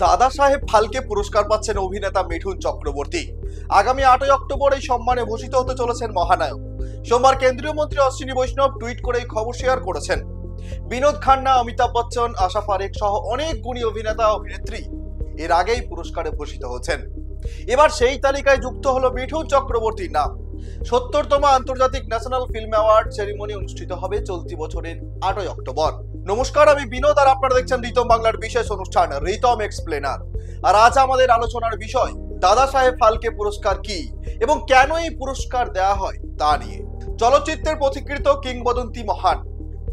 দাদা সাহেব ফালকে পুরস্কার পাচ্ছেন অভিনেতা মিঠুন চক্রবর্তী। আগামী 8ই অক্টোবর এই সম্মানে ভূষিত হতে চলেছেন মহানায়ক। সোমবার কেন্দ্রীয় মন্ত্রী অশ্বিনী বৈষ্ণব টুইট করে এই খবর শেয়ার করেছেন। বিনোদ খান্না, অমিতাভ বচ্চন, আশা পারেখ সহ অনেক গুণী অভিনেতা অভিনেত্রী এর আগেই পুরস্কারে ভূষিত হয়েছেন। এবার সেই তালিকায় যুক্ত হলো মিঠুন চক্রবর্তীর নাম। 70তম আন্তর্জাতিক ন্যাশনাল ফিল্ম অ্যাওয়ার্ড সেরিমনি অনুষ্ঠিত হবে চলতি বছরের 8ই অক্টোবর। নমস্কার, আমি বিনোদ আর আপনারা দেখছেন রিতম বাংলার বিশেষ অনুষ্ঠান রিতম এক্সপ্লেনার। আর আজ আমাদের আলোচনার বিষয় দাদা সাহেব ফালকে পুরস্কার কি এবং কেন এই পুরস্কার দেওয়া হয় তা নিয়ে। চলচ্চিত্রের পথিকৃত কিংবদন্তি মহান,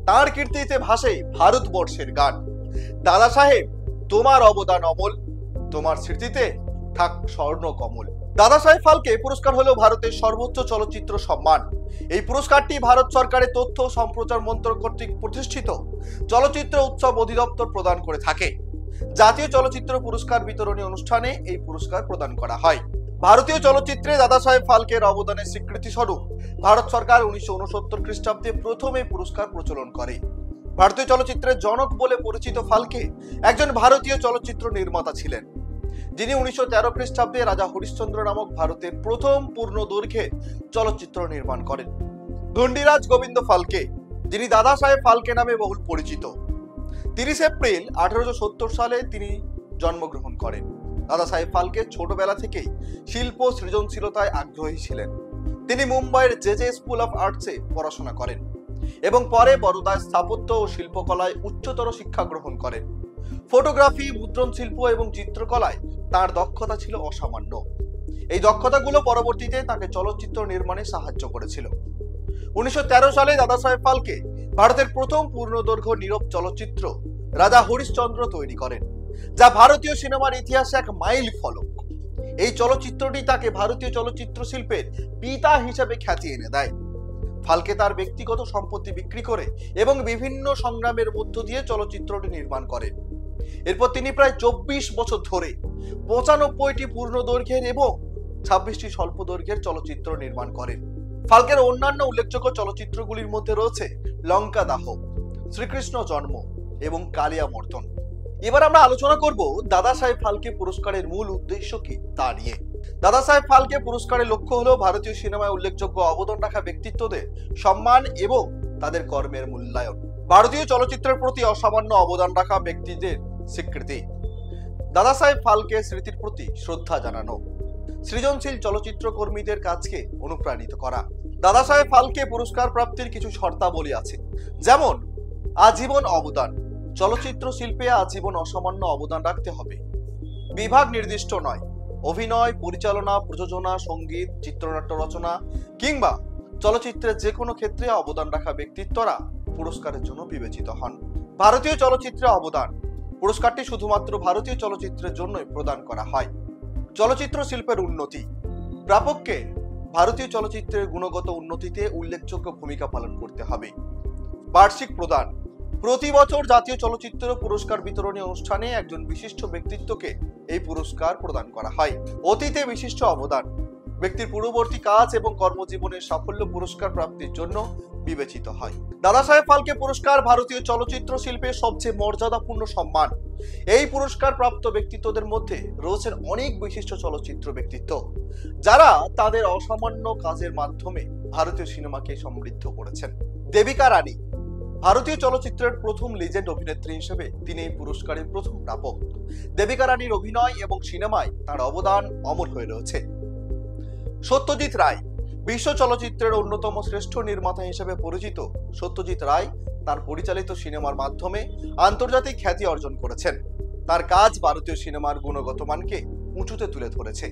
তার কীর্তিতে ভাসে ভারতবর্ষের গান। দাদা সাহেব, তোমার অবদান অমল, তোমার স্মৃতিতে থাক স্বর্ণ কমল। দাদা সাহেব ফালকে পুরস্কার হলো ভারতের সর্বোচ্চ চলচ্চিত্র সম্মান। এই পুরস্কারটি ভারত সরকারের তথ্য ও সম্প্রচার মন্ত্রক কর্তৃক প্রতিষ্ঠিত চলচ্চিত্র উৎসব অধিদপ্তর প্রদান করে থাকে। জাতীয় চলচ্চিত্র পুরস্কার বিতরণী অনুষ্ঠানে এই পুরস্কার প্রদান করা হয়। ভারতীয় চলচ্চিত্রে দাদা সাহেব ফালকের অবদানের স্বীকৃতি স্বরূপ ভারত সরকার 1969 খ্রিস্টাব্দে প্রথম এই পুরস্কার প্রচলন করে। ভারতীয় চলচ্চিত্রের জনক বলে পরিচিত ফালকে একজন ভারতীয় চলচ্চিত্র নির্মাতা ছিলেন, যিনি 1913 খ্রিস্টাব্দে রাজা হরিশ্চন্দ্র নামক ভারতের প্রথম পূর্ণ দৈর্ঘ্যে চলচ্চিত্র নির্মাণ করেন। ধন্ডিরাজ গোবিন্দ ফালকে, যিনি দাদা সাহেব ফালকে নামে বহুল পরিচিত, 30 এপ্রিল 1870 সালে তিনি জন্মগ্রহণ করেন। দাদা সাহেব ফালকে ছোটবেলা থেকেই শিল্প সৃজনশীলতায় আগ্রহী ছিলেন। তিনি মুম্বাইয়ের জে স্কুল অফ আর্টসে পড়াশোনা করেন এবং পরে বরোদায় স্থাপত্য ও শিল্পকলায় উচ্চতর শিক্ষা গ্রহণ করেন। ফটোগ্রাফি, মুদ্রণ শিল্প এবং চিত্রকলায় তার দক্ষতা ছিল অসামান্য। এই দক্ষতাগুলো পরবর্তীতে তাকে চলচ্চিত্র নির্মাণে সাহায্য করেছিল। 1913 সালে দাদা সাহেব ফালকে ভারতের প্রথম পূর্ণদৈর্ঘ্য নীরব চলচ্চিত্র রাজা হরিশ্চন্দ্র তৈরি করেন, যা ভারতীয় সিনেমার ইতিহাসে এক মাইল ফলক। এই চলচ্চিত্রটি তাকে ভারতীয় চলচ্চিত্র শিল্পের পিতা হিসেবে খ্যাতি এনে দেয়। ফালকে তার ব্যক্তিগত সম্পত্তি বিক্রি করে এবং বিভিন্ন সংগ্রামের মধ্য দিয়ে চলচ্চিত্রটি নির্মাণ করেন। এরপর তিনি প্রায় 24 বছর ধরে 95টি পূর্ণ দৈর্ঘ্যের এবং 26টি স্বল্প দৈর্ঘ্যের চলচ্চিত্র নির্মাণ করেন। ফালকের অন্যান্য উল্লেখযোগ্য চলচ্চিত্রগুলির মধ্যে রয়েছে লঙ্কা দাহ, শ্রীকৃষ্ণ জন্ম এবং কালিয়া মর্তন। এবার আমরা আলোচনা করব দাদা সাহেব ফালকে পুরস্কারের মূল উদ্দেশ্য কি তা নিয়ে। দাদা সাহেব ফালকে পুরস্কারের লক্ষ্য হলো ভারতীয় সিনেমায় উল্লেখযোগ্য অবদান রাখা ব্যক্তিত্বদের সম্মান এবং তাদের কর্মের মূল্যায়ন। ভারতীয় চলচ্চিত্রের প্রতি অসামান্য অবদান রাখা ব্যক্তিদের স্বীকৃতি, দাদা সাহেব ফালকে স্মৃতির প্রতি শ্রদ্ধা জানানো, সৃজনশীল চলচ্চিত্র কর্মীদের কাজকে অনুপ্রাণিত করা। দাদা সাহেব ফালকে পুরস্কার প্রাপ্তির কিছু শর্তাবলী আছে, যেমন আজীবন অবদান। চলচ্চিত্র শিল্পে আজীবন অসামান্য অবদান রাখতে হবে। বিভাগ নির্দিষ্ট নয়, অভিনয়, পরিচালনা, প্রযোজনা, সঙ্গীত, চিত্রনাট্য রচনা কিংবা চলচ্চিত্রের যে কোনো ক্ষেত্রে অবদান রাখা ব্যক্তিত্বরা পুরস্কারের জন্য বিবেচিত হন। ভারতীয় চলচ্চিত্রে অবদান পুরস্কারটি শুধুমাত্র ভারতীয় চলচ্চিত্রের জন্যই প্রদান করা হয়। চলচ্চিত্র শিল্পের উন্নতি, প্রাপককে ভারতীয় চলচ্চিত্রের গুণগত উন্নতিতে উল্লেখযোগ্য ভূমিকা পালন করতে হবে। বার্ষিক প্রদান, প্রতি বছর জাতীয় চলচ্চিত্র পুরস্কার বিতরণী অনুষ্ঠানে একজন বিশিষ্ট ব্যক্তিত্বকে এই পুরস্কার প্রদান করা হয়। অতীতে বিশিষ্ট অবদান, ব্যক্তির পূর্ববর্তী কাজ এবং কর্মজীবনের সাফল্য পুরস্কার প্রাপ্তির জন্য বিবেচিত হয়। দাদা সাহেব ফালকে পুরস্কার ভারতীয় চলচ্চিত্র শিল্পের সবচেয়ে মর্যাদাপূর্ণ সম্মান। এই পুরস্কার প্রাপ্ত ব্যক্তিত্বদের মধ্যে রয়েছেন অনেক বিশিষ্ট চলচ্চিত্র ব্যক্তিত্ব, যারা তাদের অসামান্য কাজের মাধ্যমে ভারতীয় সিনেমাকে সমৃদ্ধ করেছেন। দেবিকা রানী, ভারতীয় চলচ্চিত্রের প্রথম লিজেন্ড অভিনেত্রী হিসেবে তিনি এই পুরস্কারের প্রথম প্রাপক। দেবিকা রানীর অভিনয় এবং সিনেমায় তার অবদান অমর হয়ে রয়েছে। সত্যজিৎ রায়, বিশ্ব চলচ্চিত্রের অন্যতম শ্রেষ্ঠ নির্মাতা হিসেবে পরিচিত সত্যজিৎ রায় তার পরিচালিত সিনেমার মাধ্যমে আন্তর্জাতিক খ্যাতি অর্জন করেছেন। তার কাজ ভারতীয় সিনেমার গুণগত মানকে উঁচুতে তুলে ধরেছে।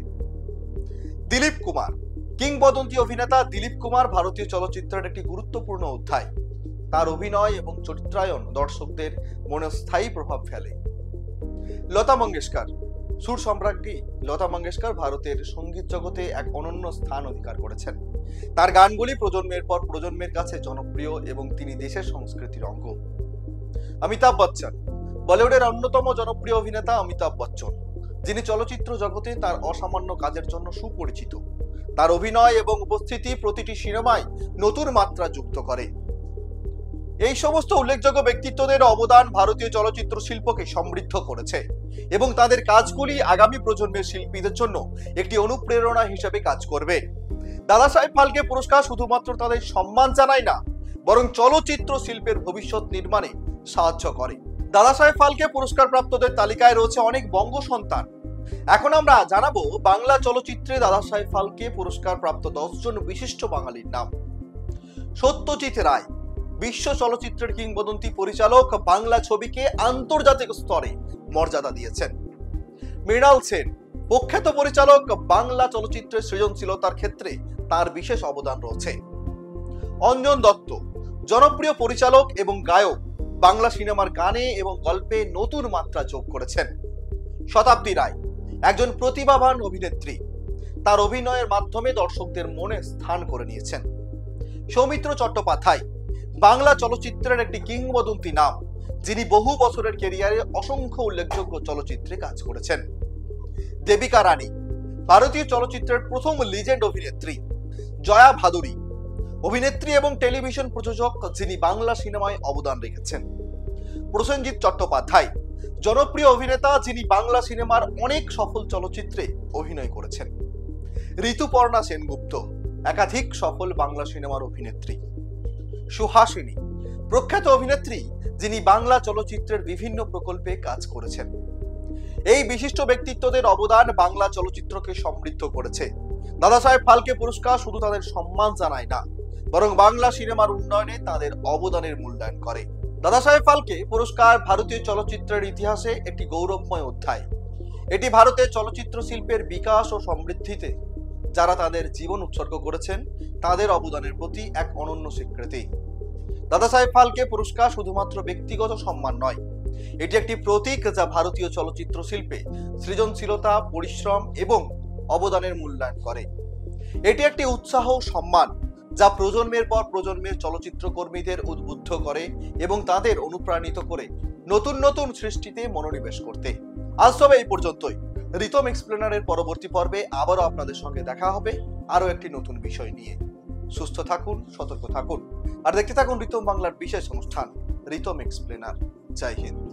দিলীপ কুমার, কিংবদন্তি অভিনেতা দিলীপ কুমার ভারতীয় চলচ্চিত্রের একটি গুরুত্বপূর্ণ অধ্যায়। তার অভিনয় এবং চরিত্রায়ন দর্শকদের মনে স্থায়ী প্রভাব ফেলে। লতা মঙ্গেশকর, সুর সম্রাজ্ঞী লতা মঙ্গেশকর ভারতের সঙ্গীত জগতে এক অনন্য স্থান অধিকার করেছেন। তার গানগুলি প্রজন্মের পর প্রজন্মের কাছে জনপ্রিয় এবং তিনি দেশের সংস্কৃতির অঙ্গ। অমিতাভ বচ্চন, বলিউডের অন্যতম জনপ্রিয় অভিনেতা অমিতাভ বচ্চন, যিনি চলচ্চিত্র জগতে তার অসামান্য কাজের জন্য সুপরিচিত। তার অভিনয় এবং উপস্থিতি প্রতিটি সিনেমায় নতুন মাত্রা যুক্ত করে। এই সমস্ত উল্লেখযোগ্য ব্যক্তিত্বদের অবদান ভারতীয় চলচ্চিত্র শিল্পকে সমৃদ্ধ করেছে এবং তাদের কাজগুলি আগামী প্রজন্মের শিল্পীদের জন্য একটি অনুপ্রেরণা হিসেবে কাজ করবে। দাদা সাহেব ফালকে পুরস্কার শুধুমাত্র তাদের সম্মান জানায় না, বরং চলচ্চিত্র শিল্পের ভবিষ্যৎ নির্মাণে সাহায্য করে। দাদা সাহেব ফালকে পুরস্কার প্রাপ্তদের তালিকায় রয়েছে অনেক বঙ্গ সন্তান। এখন আমরা জানাবো বাংলা চলচ্চিত্রে দাদা সাহেব ফালকে পুরস্কার প্রাপ্ত 10 জন বিশিষ্ট বাঙালির নাম। সত্যজিৎ রায়, বিশ্ব চলচ্চিত্রের কিংবদন্তি পরিচালক, বাংলা ছবিকে আন্তর্জাতিক স্তরে মর্যাদা দিয়েছেন। মৃণাল সেন, প্রখ্যাত পরিচালক, বাংলা চলচ্চিত্রের সৃজনশীলতার ক্ষেত্রে তার বিশেষ অবদান রয়েছে। অঞ্জন দত্ত, জনপ্রিয় পরিচালক এবং গায়ক, বাংলা সিনেমার গানে এবং গল্পে নতুন মাত্রা যোগ করেছেন। শতাব্দী রায়, একজন প্রতিভাবান অভিনেত্রী, তার অভিনয়ের মাধ্যমে দর্শকদের মনে স্থান করে নিয়েছেন। সৌমিত্র চট্টোপাধ্যায়, বাংলা চলচ্চিত্রের একটি কিংবদন্তি নাম, যিনি বহু বছরের ক্যারিয়ারে অসংখ্য উল্লেখযোগ্য চলচ্চিত্রে কাজ করেছেন। দেবিকা রানী, ভারতীয় চলচ্চিত্রের প্রথম লিজেন্ড অভিনেত্রী। জয়া ভাদুরী, অভিনেত্রী এবং টেলিভিশন প্রযোজক, যিনি বাংলা সিনেমায় অবদান রেখেছেন। প্রসেনজিৎ চট্টোপাধ্যায়, জনপ্রিয় অভিনেতা, যিনি বাংলা সিনেমার অনেক সফল চলচ্চিত্রে অভিনয় করেছেন। ঋতুপর্ণা সেনগুপ্ত, একাধিক সফল বাংলা সিনেমার অভিনেত্রী। সুহাসিনী, প্রখ্যাত অভিনেত্রী, যিনি বাংলা চলচ্চিত্রের বিভিন্ন প্রকল্পে কাজ করেছেন। এই বিশিষ্ট ব্যক্তিত্বদের অবদান বাংলা চলচ্চিত্রকে সমৃদ্ধ করেছে। দাদা সাহেব ফালকে পুরস্কার শুধু তাদের সম্মান জানায় না, বরং বাংলা সিনেমার উন্নয়নে তাদের অবদানের মূল্যায়ন করে। দাদা সাহেব ফালকে পুরস্কার ভারতীয় চলচ্চিত্রের ইতিহাসে একটি গৌরবময় অধ্যায়। এটি ভারতের চলচ্চিত্র শিল্পের বিকাশ ও সমৃদ্ধিতে যারা তাদের জীবন উৎসর্গ করেছেন তাদের অবদানের প্রতি এক অনন্য স্বীকৃতি। দাদা সাহেব ফালকে পুরস্কার শুধুমাত্র ব্যক্তিগত সম্মান নয়, এটি একটি প্রতীক যা ভারতীয় চলচ্চিত্র শিল্পে সৃজনশীলতা, পরিশ্রম এবং অবদানের মূল্যায়ন করে। এটি একটি উৎসাহ সম্মান যা প্রজন্মের পর প্রজন্মের চলচ্চিত্র কর্মীদের উদ্বুদ্ধ করে এবং তাদের অনুপ্রাণিত করে নতুন নতুন সৃষ্টিতে মনোনিবেশ করতে। আজ তবে এই পর্যন্তই। রিতম এক্সপ্লেনারের পরবর্তী পর্বে আবারও আপনাদের সঙ্গে দেখা হবে আরো একটি নতুন বিষয় নিয়ে। সুস্থ থাকুন, সতর্ক থাকুন আর দেখতে থাকুন রিতম বাংলার বিশেষ অনুষ্ঠান রিতম এক্সপ্লেনার। জয় হিন্দ।